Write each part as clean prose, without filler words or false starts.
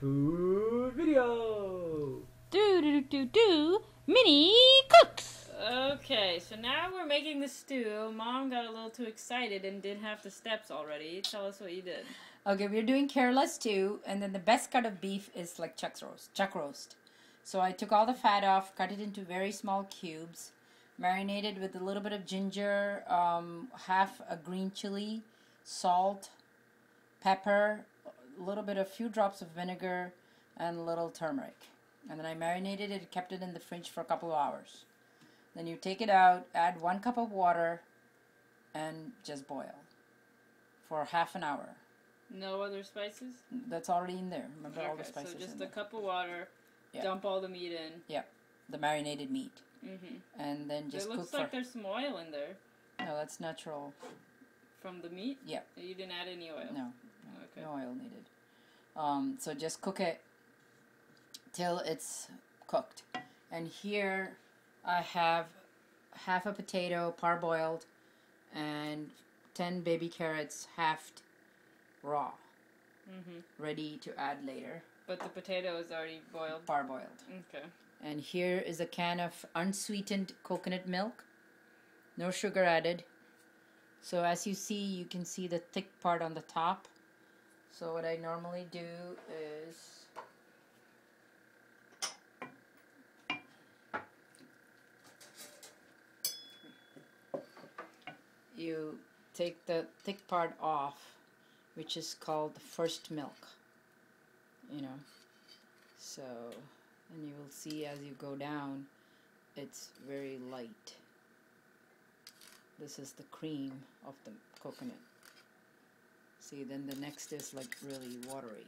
Food video! Mini cooks! Okay, so now we're making the stew. Mom got a little too excited and did half the steps already. Tell us what you did. Okay, we're doing Kerala stew, and then the best cut of beef is like chuck roast. So I took all the fat off, cut it into very small cubes, marinated with a little bit of ginger, half a green chili, salt, pepper, a few drops of vinegar, and a little turmeric. And then I marinated it, kept it in the fridge for a couple of hours. Then you take it out, add 1 cup of water, and just boil for half an hour. No other spices? That's already in there. Remember all the spices so just in a there. cup of water, dump all the meat in. Yep, the marinated meat. Mm-hmm. And then just cook. It looks like there's some oil in there. No, that's natural. From the meat? Yep. You didn't add any oil? No. Okay. No oil needed. So just cook it till it's cooked. And here I have half a potato parboiled and 10 baby carrots halved raw, ready to add later. But the potato is already boiled? Parboiled. Okay. And here is a can of unsweetened coconut milk. No sugar added. So as you see, you can see the thick part on the top. So what I normally do is you take the thick part off, which is called the first milk, so, and you will see as you go down, it's very light. This is the cream of the coconut. See, then the next is like really watery.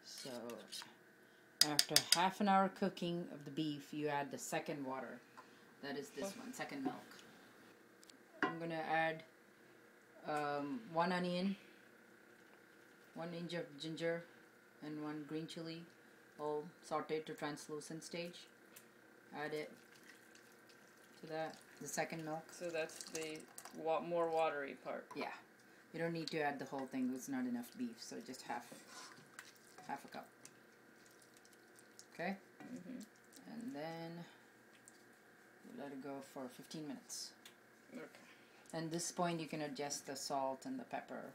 So after half an hour cooking of the beef, you add the second water. That is this one, second milk. I'm gonna add 1 onion, 1 inch of ginger, and 1 green chili, all sauteed to translucent stage. Add it to that, the second milk. So that's the more watery part. Yeah, you don't need to add the whole thing. It's not enough beef, so just half a cup. Okay. And then you let it go for 15 minutes. Okay. And this point you can adjust the salt and the pepper.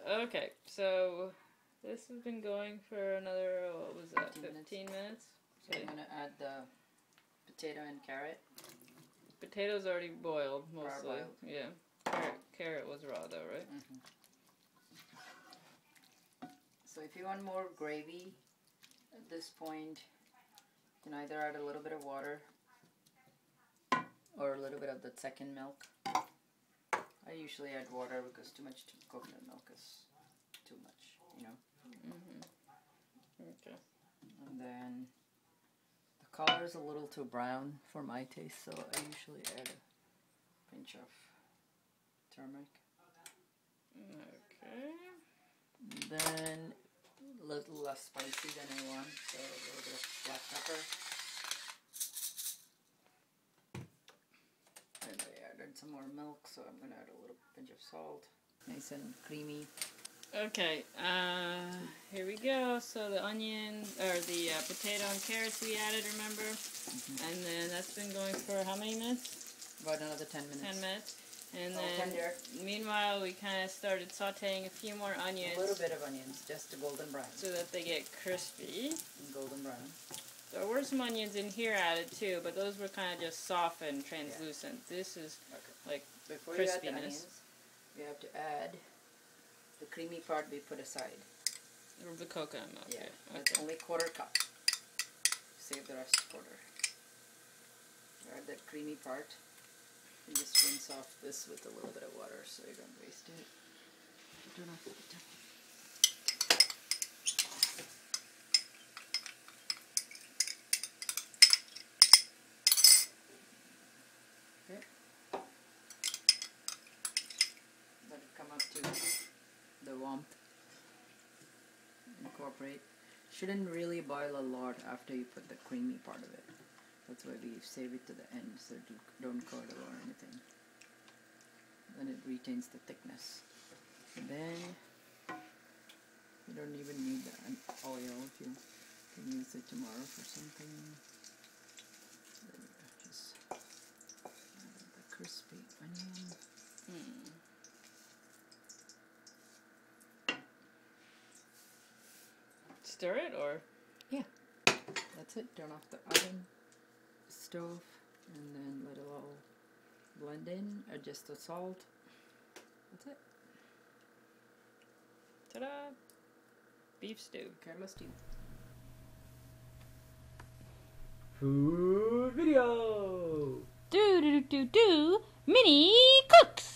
Okay, so this has been going for another, what was that, 15 minutes? So I'm going to add the potato and carrot. Potato's already boiled, mostly. Boiled. Yeah. Carrot was raw though, right? So if you want more gravy, at this point, you can either add a little bit of water or a little bit of the second milk. I usually add water because too much coconut milk is too much, Okay. And then the color is a little too brown for my taste, so I usually add a pinch of turmeric. Okay. Then a little less spicy than I want, so a little bit of black pepper. And I added some more milk, so I'm going to add a little pinch of salt. Nice and creamy. Okay, here we go. So the onion, or the potato and carrots we added, remember? And then that's been going for how many minutes? About another 10 minutes. 10 minutes. And tender. Meanwhile, we kind of started sauteing a few more onions. A little bit of onions, just a golden brown. So that they get crispy. And golden brown. There were some onions in here added too, but those were kind of just soft and translucent. Yeah. This is like before crispiness. You add the onions, you have to add the creamy part we put aside. The coconut milk. Yeah, that's only 1/4 cup. Save the rest 1/4. Add that creamy part. And just rinse off this with a little bit of water so you don't waste it. Turn off the top. Okay. Let it come up to the warmth. Incorporate. Shouldn't really boil a lot after you put the creamy part of it. That's why we save it to the end so it don't curdle or anything. Then it retains the thickness. And then don't even need an oil if you can use it tomorrow for something. There we go. Just add the crispy onion. Stir it, or? Yeah, that's it. Turn off the oven, stove, and then let it all blend in. Adjust the salt. That's it. Ta-da! Beef stew. Careless stew. Food video. Do do do do do. Mini cooks.